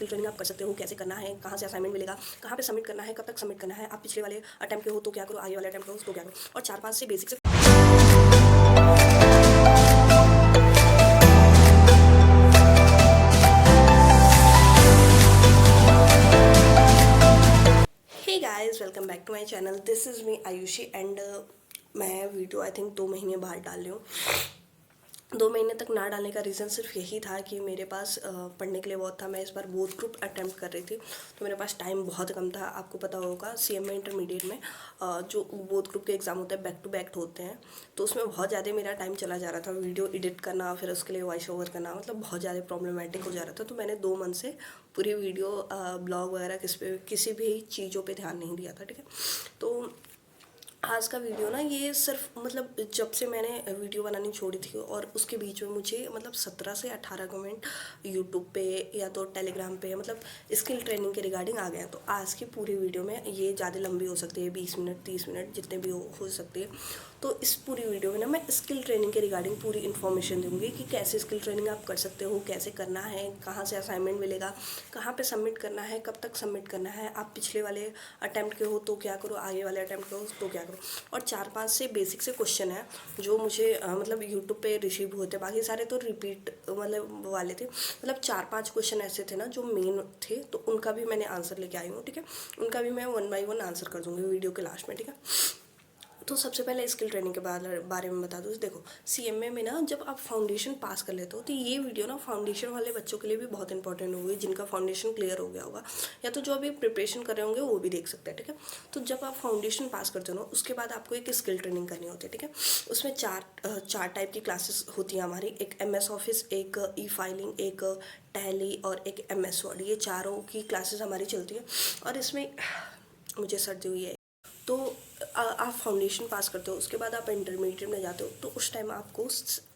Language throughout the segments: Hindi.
स्किल ट्रेनिंग आप कर सकते हो, कैसे करना है, कहाँ से असाइनमेंट मिलेगा, कहाँ पे सबमिट करना है, कब तक सबमिट करना है, आप पिछले वाले अटेम्प्ट के हो तो क्या करो, आगे वाले अटेम्प्ट करो तो क्या करो, और 4-5 से बेसिक से hey guys, welcome back to my channel. This is me Ayushi and मैं वीडियो आई थिंक 2 महीने बाद डाल रही हूँ। 2 महीने तक ना डालने का रीज़न सिर्फ यही था कि मेरे पास पढ़ने के लिए बहुत था। मैं इस बार बोथ ग्रुप अटेम्प्ट कर रही थी, तो मेरे पास टाइम बहुत कम था। आपको पता होगा CMA इंटरमीडिएट में जो बोथ ग्रुप के एग्ज़ाम होते हैं बैक टू बैक होते हैं, तो उसमें बहुत ज़्यादा मेरा टाइम चला जा रहा था। वीडियो एडिट करना, फिर उसके लिए वॉइस ओवर करना, मतलब बहुत ज़्यादा प्रॉब्लमेटिक हो जा रहा था। तो मैंने 2 मंथ से पूरी वीडियो ब्लॉग वगैरह किसी भी चीज़ों पर ध्यान नहीं दिया था, ठीक है। तो आज का वीडियो ना ये सिर्फ मतलब जब से मैंने वीडियो बनानी छोड़ी थी और उसके बीच में मुझे मतलब 17 से 18 कमेंट यूट्यूब पे या तो टेलीग्राम पे मतलब स्किल ट्रेनिंग के रिगार्डिंग आ गए हैं। तो आज की पूरी वीडियो में ये ज़्यादा लंबी हो सकती है, 20 मिनट 30 मिनट जितने भी हो सकती है। तो इस पूरी वीडियो में ना मैं स्किल ट्रेनिंग के रिगार्डिंग पूरी इन्फॉर्मेशन दूंगी कि कैसे स्किल ट्रेनिंग आप कर सकते हो, कैसे करना है, कहाँ से असाइनमेंट मिलेगा, कहाँ पे सबमिट करना है, कब तक सबमिट करना है, आप पिछले वाले अटैम्प्ट के हो तो क्या करो, आगे वाले अटैम्प्ट के हो तो क्या करो। और 4-5 से बेसिक से क्वेश्चन है जो मुझे मतलब यूट्यूब पे रिसीव हुए थे। बाकी सारे तो रिपीट मतलब वाले थे। मतलब 4-5 क्वेश्चन ऐसे थे ना जो मेन थे, तो उनका भी मैंने आंसर लेके आई हूँ, ठीक है। उनका भी मैं 1 बाय 1 आंसर कर दूँगी वीडियो के लास्ट में, ठीक है। तो सबसे पहले स्किल ट्रेनिंग के बारे में बता दूँ। देखो, CMA में ना जब आप फाउंडेशन पास कर लेते हो तो ये वीडियो ना फाउंडेशन वाले बच्चों के लिए भी बहुत इंपॉर्टेंट होगी, जिनका फाउंडेशन क्लियर हो गया होगा या तो जो अभी प्रिपरेशन कर रहे होंगे वो भी देख सकते हैं, ठीक है। तो जब आप फाउंडेशन पास करते हो ना, उसके बाद आपको एक स्किल ट्रेनिंग करनी होती है, ठीक है। उसमें चार टाइप की क्लासेस होती हैं हमारी। एक MS ऑफिस, एक ई-फाइलिंग, एक टैली और एक MS वर्ड। ये चारों की क्लासेस हमारी चलती है। और इसमें मुझे सर्दी हुई है। तो आप फाउंडेशन पास करते हो, उसके बाद आप इंटरमीडिएट में जाते हो, तो उस टाइम आपको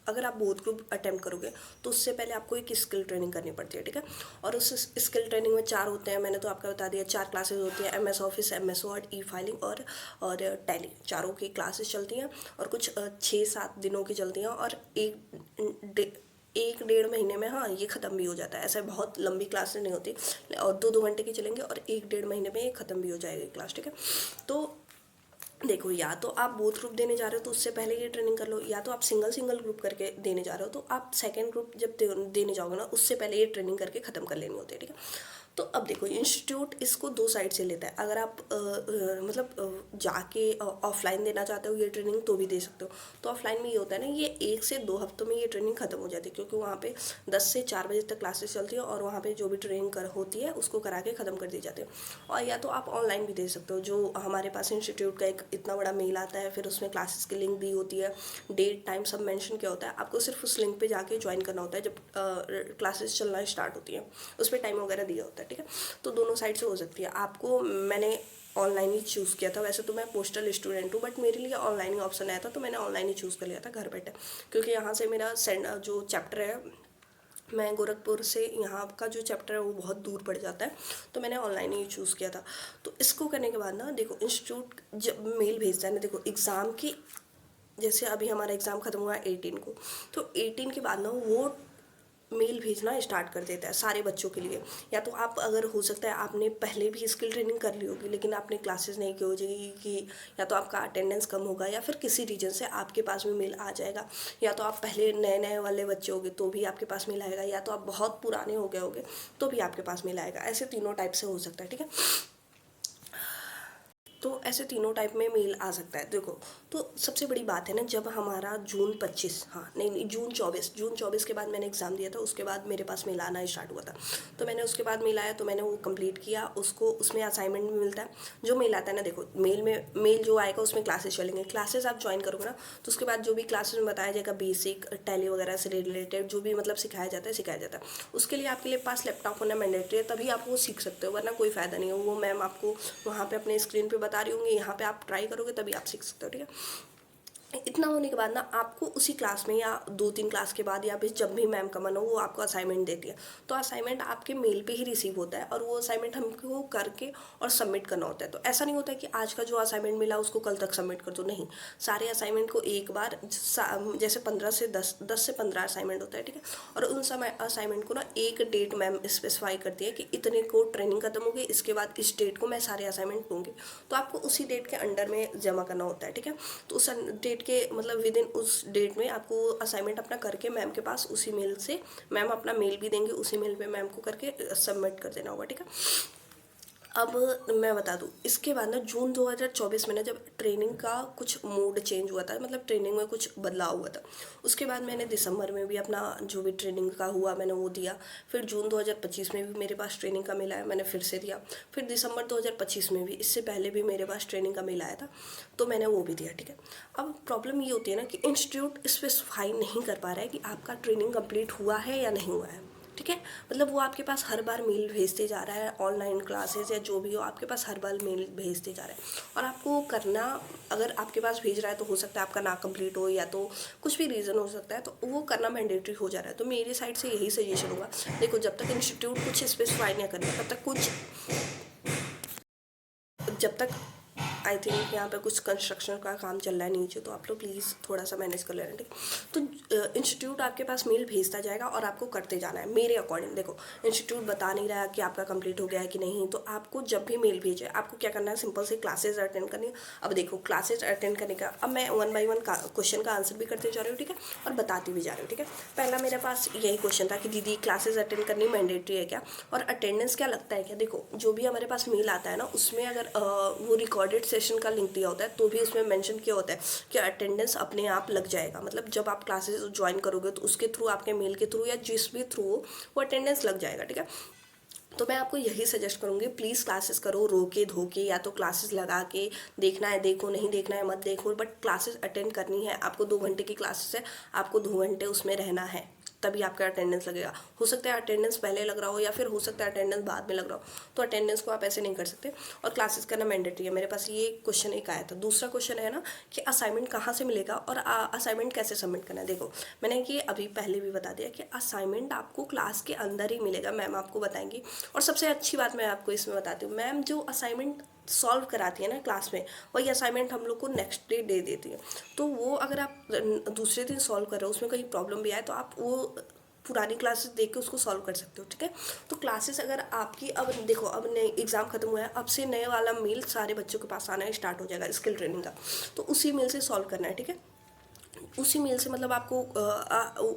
अगर आप बोथ ग्रुप अटेम्प्ट करोगे तो उससे पहले आपको एक स्किल ट्रेनिंग करनी पड़ती है, ठीक है। और उस स्किल ट्रेनिंग में 4 होते हैं, मैंने तो आपको बता दिया। 4 क्लासेस होती है, MS ऑफिस, MS वर्ड, ई-फाइलिंग और टैली। चारों की क्लासेस चलती हैं और कुछ 6-7 दिनों की चलती हैं और एक डेढ़ महीने में हाँ ये ख़त्म भी हो जाता है। ऐसे बहुत लंबी क्लासेस नहीं होती और 2-2 घंटे की चलेंगे और 1-1.5 महीने में ये ख़त्म भी हो जाएगी क्लास, ठीक है। तो देखो, या तो आप बोथ ग्रुप देने जा रहे हो तो उससे पहले ये ट्रेनिंग कर लो, या तो आप सिंगल ग्रुप करके देने जा रहे हो तो आप सेकंड ग्रुप जब देने जाओगे ना उससे पहले ये ट्रेनिंग करके ख़त्म कर लेनी होती है, ठीक है। तो अब देखो, इंस्टीट्यूट इसको 2 साइड से लेता है। अगर आप जाके ऑफलाइन देना चाहते हो ये ट्रेनिंग तो भी दे सकते हो। तो ऑफलाइन में ये होता है ना, ये 1 से 2 हफ्तों में ये ट्रेनिंग खत्म हो जाती है, क्योंकि वहाँ पे 10 से 4 बजे तक क्लासेस चलती है और वहाँ पे जो भी ट्रेनिंग होती है उसको करा के ख़त्म कर दी जाती है। और या तो आप ऑनलाइन भी दे सकते हो, जो हमारे पास इंस्टीट्यूट का एक इतना बड़ा मेल आता है, फिर उसमें क्लासेस की लिंक दी होती है, डेट टाइम सब मेंशन किया होता है। आपको सिर्फ उस लिंक पे जाके ज्वाइन करना होता है जब क्लासेस चलना स्टार्ट होती है, उस पर टाइम वगैरह दिया होता है, ठीक है। तो दोनों साइड से हो सकती है। आपको मैंने ऑनलाइन ही चूज़ किया था। वैसे तो मैं पोस्टल स्टूडेंट हूँ, बट मेरे लिए ऑनलाइन ही ऑप्शन आया था तो मैंने ऑनलाइन ही चूज़ कर लिया था घर बैठे, क्योंकि यहाँ से मेरा जो चैप्टर है, मैं गोरखपुर से यहाँ का जो चैप्टर है वो बहुत दूर पड़ जाता है, तो मैंने ऑनलाइन ही चूज़ किया था। तो इसको करने के बाद ना देखो, इंस्टीट्यूट जब मेल भेजता है ना, देखो एग्ज़ाम की, जैसे अभी हमारा एग्ज़ाम ख़त्म हुआ है 18 को, तो 18 के बाद ना वो मेल भेजना स्टार्ट कर देता है सारे बच्चों के लिए। या तो आप, अगर हो सकता है आपने पहले भी स्किल ट्रेनिंग कर ली होगी लेकिन आपने क्लासेस नहीं की हो जाएगी कि या तो आपका अटेंडेंस कम होगा या फिर किसी रीजन से आपके पास में मेल आ जाएगा, या तो आप पहले नए नए वाले बच्चे होगे तो भी आपके पास मेल आएगा, या तो आप बहुत पुराने हो गए होगे तो भी आपके पास मेल आएगा। ऐसे तीनों टाइप से हो सकता है, ठीक है। तो ऐसे तीनों टाइप में मेल आ सकता है। देखो, तो सबसे बड़ी बात है ना, जब हमारा जून 25, हाँ नहीं जून 24 के बाद मैंने एग्ज़ाम दिया था, उसके बाद मेरे पास मेल आना स्टार्ट हुआ था। तो मैंने उसके बाद मेल आया तो मैंने वो कंप्लीट किया। उसको उसमें असाइनमेंट भी मिलता है। जो मेल आता है ना, देखो मेल जो आएगा उसमें क्लासेस चलेंगे। क्लासेस आप ज्वाइन करोगे ना तो उसके बाद जो भी क्लासेस में बताया जाएगा, बेसिक टैली वगैरह से रिलेटेड जो भी मतलब सिखाया जाता है। उसके लिए आपके लिए पास लैपटॉप होना मैंडेटरी है, तभी आप वो सीख सकते हो, वरना कोई फ़ायदा नहीं है। वो मैम आपको वहाँ पे अपने स्क्रीन पे बता रही होंगी, यहाँ पे आप ट्राई करोगे तभी आप सीख सकते हो, ठीक है। इतना होने के बाद ना आपको उसी क्लास में या 2-3 क्लास के बाद या फिर जब भी मैम का मन हो वो आपको असाइनमेंट देती है, तो असाइनमेंट आपके मेल पे ही रिसीव होता है और वो असाइनमेंट हमको करके और सबमिट करना होता है। तो ऐसा नहीं होता है कि आज का जो असाइनमेंट मिला उसको कल तक सबमिट कर दो, नहीं, सारे असाइनमेंट को एक बार जैसे 15 से 10 से 15 असाइनमेंट होता है, ठीक है। और उन समय असाइनमेंट को ना एक डेट मैम स्पेसिफाई करती है कि इतने को ट्रेनिंग खत्म होगी, इसके बाद इस डेट को मैं सारे असाइनमेंट दूंगी, तो आपको उसी डेट के अंडर में जमा करना होता है, ठीक है। तो उस डेट के मतलब विद इन उस डेट में आपको असाइनमेंट अपना करके मैम के पास उसी मेल से, मैम अपना मेल भी देंगे, उसी मेल पे मैम को करके सबमिट कर देना होगा, ठीक है। अब मैं बता दूं, इसके बाद ना जून 2024 में ना जब ट्रेनिंग का कुछ मूड चेंज हुआ था, मतलब ट्रेनिंग में कुछ बदलाव हुआ था, उसके बाद मैंने दिसंबर में भी अपना जो भी ट्रेनिंग का हुआ मैंने वो दिया। फिर जून 2025 में भी मेरे पास ट्रेनिंग का मेल आया, मैंने फिर से दिया। फिर दिसंबर 2025 में भी, इससे पहले भी मेरे पास ट्रेनिंग का मेल आया था, तो मैंने वो भी दिया, ठीक है। अब प्रॉब्लम ये होती है ना कि इंस्टीट्यूट स्पेसिफाई नहीं कर पा रहा है कि आपका ट्रेनिंग कंप्लीट हुआ है या नहीं हुआ है, ठीक है। मतलब वो आपके पास हर बार मेल भेजते जा रहा है, ऑनलाइन क्लासेस या जो भी हो आपके पास हर बार मेल भेजते जा रहा है, और आपको करना, अगर आपके पास भेज रहा है तो हो सकता है आपका ना कंप्लीट हो या तो कुछ भी रीज़न हो सकता है, तो वो करना मैंडेटरी हो जा रहा है। तो मेरी साइड से यही सजेशन होगा, देखो जब तक इंस्टीट्यूट कुछ स्पेसिफाई नहीं करेगा तब तक कुछ, जब तक आई थिंक यहाँ पे कुछ कंस्ट्रक्शन का काम चल रहा है नीचे, तो आप लोग प्लीज़ थोड़ा सा मैनेज कर लेना, ठीक। तो इंस्टीट्यूट आपके पास मेल भेजता जाएगा और आपको करते जाना है मेरे अकॉर्डिंग। देखो इंस्टीट्यूट बता नहीं रहा कि आपका कंप्लीट हो गया है कि नहीं, तो आपको जब भी मेल भेजे आपको क्या करना है, सिंपल से क्लासेज अटेंड करनी है। अब देखो क्लासेज अटेंड करने का, अब मैं 1 बाई 1 क्वेश्चन का आंसर भी करते जा रही हूँ, ठीक है, और बताती भी जा रही हूँ, ठीक है। पहला मेरे पास यही क्वेश्चन था कि दीदी क्लासेज अटेंड करनी मैंडेटरी है क्या, और अटेंडेंस क्या लगता है क्या। देखो जो भी हमारे पास मेल आता है ना, उसमें अगर वो रिकॉर्डेड सेशन का लिंक दिया होता है तो भी उसमें मेंशन किया होता है कि अटेंडेंस अपने आप लग जाएगा, मतलब जब आप क्लासेस ज्वाइन करोगे तो उसके थ्रू, आपके मेल के थ्रू या जिस भी थ्रू हो, वो अटेंडेंस लग जाएगा, ठीक है। तो मैं आपको यही सजेस्ट करूँगी, प्लीज़ क्लासेस करो रोके धोके, या तो क्लासेस लगा के देखना है देखो, नहीं देखना है मत देखो, बट क्लासेस अटेंड करनी है आपको। 2 घंटे की क्लासेस है, आपको 2 घंटे उसमें रहना है, तभी आपका अटेंडेंस लगेगा। हो सकता है अटेंडेंस पहले लग रहा हो या फिर हो सकता है अटेंडेंस बाद में लग रहा हो, तो अटेंडेंस को आप ऐसे नहीं कर सकते। और क्लासेस करना मैंडेटरी है। मेरे पास ये क्वेश्चन एक आया था। दूसरा क्वेश्चन है ना कि असाइनमेंट कहाँ से मिलेगा और असाइनमेंट कैसे सबमिट करना है। देखो मैंने ये अभी पहले भी बता दिया कि असाइनमेंट आपको क्लास के अंदर ही मिलेगा, मैम आपको बताएंगी। और सबसे अच्छी बात मैं आपको इसमें बताती हूँ, मैम जो असाइनमेंट सॉल्व कराती है ना क्लास में, वही असाइनमेंट हम लोग को नेक्स्ट डे दे देती है। तो वो अगर आप दूसरे दिन सॉल्व कर रहे हो, उसमें कोई प्रॉब्लम भी आए, तो आप वो पुरानी क्लासेस देख के उसको सॉल्व कर सकते हो, ठीक है। तो क्लासेस अगर आपकी, अब देखो अब नए एग्जाम खत्म हुआ है, अब से नए वाला मेल सारे बच्चों के पास आना स्टार्ट हो जाएगा स्किल ट्रेनिंग का, तो उसी मेल से सॉल्व करना है, ठीक है। उसी मेल से, मतलब आपको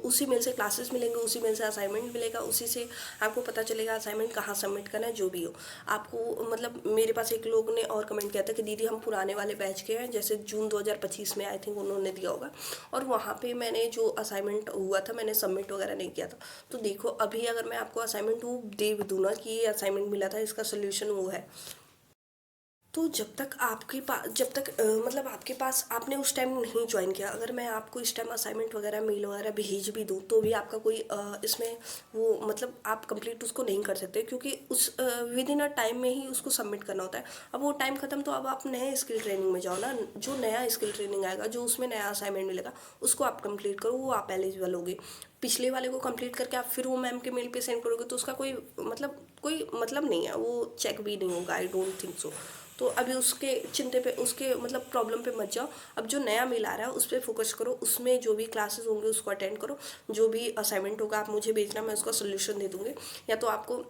उसी मेल से क्लासेस मिलेंगे, उसी मेल से असाइनमेंट मिलेगा, उसी से आपको पता चलेगा असाइनमेंट कहाँ सबमिट करना है, जो भी हो आपको। मतलब मेरे पास एक लोग ने और कमेंट किया था कि दीदी हम पुराने वाले बैच के हैं, जैसे जून 2025 में आई थिंक उन्होंने दिया होगा, और वहाँ पे मैंने जो असाइनमेंट हुआ था मैंने सबमिट वगैरह नहीं किया था। तो देखो अभी अगर मैं आपको असाइनमेंट वो दे भी दूँ ना कि ये असाइनमेंट मिला था, इसका सोल्यूशन वो है, तो जब तक आपके पास, जब तक मतलब आपके पास, आपने उस टाइम नहीं ज्वाइन किया, अगर मैं आपको इस टाइम असाइनमेंट वगैरह मेल वगैरह भेज भी दूँ तो भी आपका कोई इसमें वो, मतलब आप कंप्लीट उसको नहीं कर सकते, क्योंकि उस विद इन अ टाइम में ही उसको सबमिट करना होता है। अब वो टाइम खत्म, तो अब आप नए स्किल ट्रेनिंग में जाओ ना, जो नया स्किल ट्रेनिंग आएगा, जो उसमें नया असाइनमेंट मिलेगा उसको आप कंप्लीट करो, वो आप एलिजिबल होगे। पिछले वाले को कंप्लीट करके आप फिर वो मैम के मेल पे सेंड करोगे तो उसका कोई मतलब नहीं है, वो चेक भी नहीं होगा, आई डोंट थिंक सो। तो अभी उसके चिंते पे, उसके मतलब प्रॉब्लम पे मत जाओ। अब जो नया मेल आ रहा है उस पर फोकस करो, उसमें जो भी क्लासेस होंगे उसको अटेंड करो, जो भी असाइनमेंट होगा आप मुझे भेजना, मैं उसका सोल्यूशन दे दूँगी, या तो आपको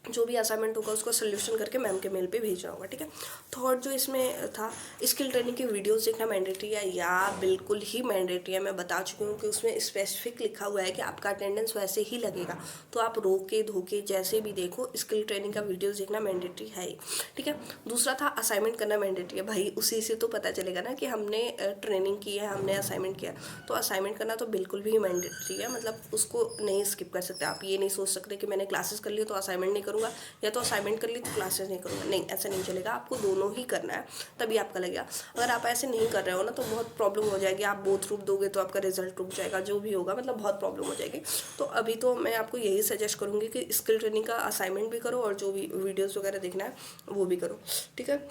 जो भी असाइनमेंट होगा उसका सोल्यूशन करके मैम के मेल पे भेजना होगा, ठीक है। थर्ड जो इसमें था, स्किल ट्रेनिंग की वीडियोस देखना मैंडेटरी है, या बिल्कुल ही मैंडेटरी है। मैं बता चुकी हूँ कि उसमें स्पेसिफिक लिखा हुआ है कि आपका अटेंडेंस वैसे ही लगेगा, तो आप रोके धोके जैसे भी देखो, स्किल ट्रेनिंग का वीडियोस देखना मैंडेटरी है ही, ठीक है। दूसरा था असाइनमेंट करना मैंडेटरी है। भाई उसी से तो पता चलेगा ना कि हमने ट्रेनिंग की है, हमने असाइनमेंट किया, तो असाइनमेंट करना तो बिल्कुल भी मैंडेटरी है, मतलब उसको नहीं स्किप कर सकते आप। ये नहीं सोच सकते कि मैंने क्लासेस कर ली तो असाइनमेंट नहीं करूँगा, या तो असाइनमेंट कर ली तो क्लासेस नहीं करूँगा, नहीं, ऐसा नहीं चलेगा, आपको दोनों ही करना है, तभी आपका लगेगा। अगर आप ऐसे नहीं कर रहे हो ना तो बहुत प्रॉब्लम हो जाएगी, आप बोथ रूप दोगे तो आपका रिजल्ट रुक जाएगा, जो भी होगा, मतलब बहुत प्रॉब्लम हो जाएगी। तो अभी तो मैं आपको यही सजेस्ट करूँगी कि स्किल ट्रेनिंग का असाइनमेंट भी करो और जो भी वीडियोज़ वगैरह देखना है वो भी करो, ठीक है।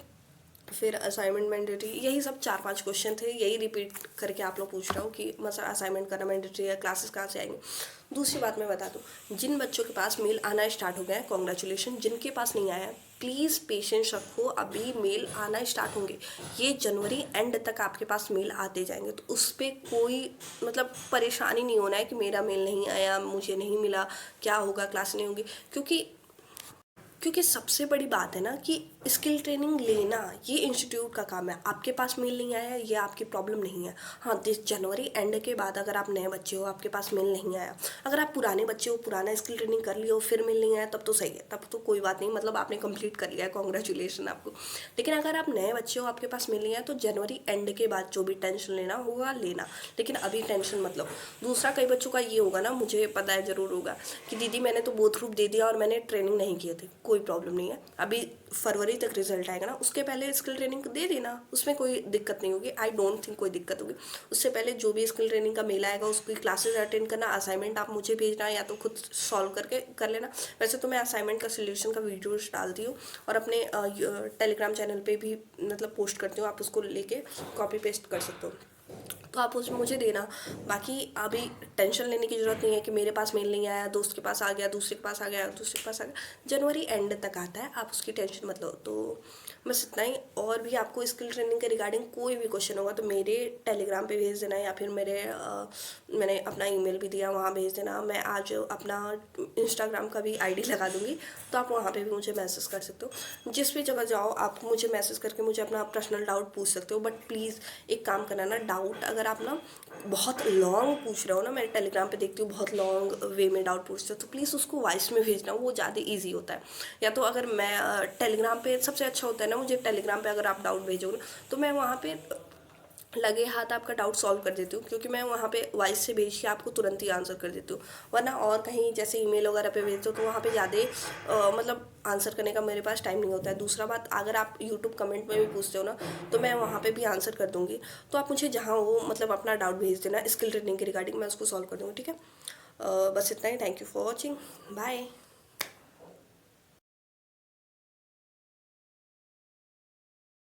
फिर असाइनमेंट मैंडेटरी, यही सब 4-5 क्वेश्चन थे, यही रिपीट करके आप लोग पूछ रहे हो कि मतलब असाइनमेंट करना मैंडेटरी है, क्लासेस कहाँ से आएंगे। दूसरी बात मैं बता दूँ, जिन बच्चों के पास मेल आना स्टार्ट हो गया है कॉन्ग्रेचुलेशन, जिनके पास नहीं आया है प्लीज़ पेशेंस रखो, अभी मेल आना स्टार्ट होंगे, ये जनवरी एंड तक आपके पास मेल आते जाएंगे। तो उस पर कोई मतलब परेशानी नहीं होना है कि मेरा मेल नहीं आया, मुझे नहीं मिला, क्या होगा, क्लास नहीं होगी। क्योंकि सबसे बड़ी बात है ना कि स्किल ट्रेनिंग लेना ये इंस्टीट्यूट का काम है। आपके पास मेल नहीं आया, ये आपकी प्रॉब्लम नहीं है। हाँ, दिस जनवरी एंड के बाद अगर आप नए बच्चे हो, आपके पास मेल नहीं आया, अगर आप पुराने बच्चे हो, पुराना स्किल ट्रेनिंग कर लियो, फिर मेल नहीं आया, तब तो सही है, तब तो कोई बात नहीं, मतलब आपने कंप्लीट कर लिया है, कॉन्ग्रेचुलेशन आपको। लेकिन अगर आप नए बच्चे हो, आपके पास मेल नहीं आया, तो जनवरी एंड के बाद जो भी टेंशन लेना होगा लेना, लेकिन अभी टेंशन मत लो। दूसरा, कई बच्चों का ये होगा ना, मुझे पता है ज़रूर होगा कि दीदी मैंने तो बोथ ग्रुप दे दिया और मैंने ट्रेनिंग नहीं किए थे। कोई प्रॉब्लम नहीं है, अभी फरवरी तक रिजल्ट आएगा ना, उसके पहले स्किल ट्रेनिंग दे देना, उसमें कोई दिक्कत नहीं होगी। आई डोंट थिंक कोई दिक्कत होगी। उससे पहले जो भी स्किल ट्रेनिंग का मेला आएगा उसकी क्लासेस अटेंड करना, असाइनमेंट आप मुझे भेजना या तो खुद सॉल्व करके कर लेना। वैसे तो मैं असाइनमेंट का सोल्यूशन का वीडियोज डालती हूँ और अपने टेलीग्राम चैनल पे भी मतलब पोस्ट करती हूँ, आप उसको लेके कॉपी पेस्ट कर सकते हो, तो आप उसमें मुझे देना। बाकी अभी टेंशन लेने की ज़रूरत नहीं है कि मेरे पास मेल नहीं आया, दोस्त के पास आ गया, दूसरे के पास आ गया, दूसरे के पास आ गया। जनवरी एंड तक आता है, आप उसकी टेंशन मत लो। तो बस इतना ही। और भी आपको स्किल ट्रेनिंग के रिगार्डिंग कोई भी क्वेश्चन होगा तो मेरे टेलीग्राम पे भेज देना, या फिर मैंने अपना ईमेल भी दिया, वहाँ भेज देना। मैं आज अपना इंस्टाग्राम का भी आईडी लगा दूँगी, तो आप वहाँ पे भी मुझे मैसेज कर सकते हो। जिस भी जगह जाओ आप मुझे मैसेज करके मुझे अपना पर्सनल डाउट पूछ सकते हो। बट प्लीज़ एक काम करना ना, डाउट अगर आप ना बहुत लॉन्ग पूछ रहे हो ना, मैं टेलीग्राम पे देखती हूँ बहुत लॉन्ग वे में डाउट पूछते हो, तो प्लीज़ उसको वॉइस में भेजना, वो ज़्यादा इजी होता है। या तो अगर मैं टेलीग्राम पे सबसे अच्छा होता है ना, मुझे टेलीग्राम पे अगर आप डाउट भेजोगे तो मैं वहाँ पे लगे हाथ आपका डाउट सॉल्व कर देती हूँ, क्योंकि मैं वहाँ पे वॉइस से भेज के आपको तुरंत ही आंसर कर देती हूँ। वरना और कहीं जैसे ईमेल वगैरह पे भेजते हो तो वहाँ पे ज़्यादा मतलब आंसर करने का मेरे पास टाइम नहीं होता है। दूसरा बात, अगर आप यूट्यूब कमेंट में भी पूछते हो ना, तो मैं वहाँ पे भी आंसर कर दूँगी। तो आप मुझे जहाँ हो मतलब अपना डाउट भेज देना स्किल ट्रेनिंग के रिगार्डिंग, मैं उसको सॉल्व कर दूँगी, ठीक है। बस इतना ही। Thank you for watching, bye.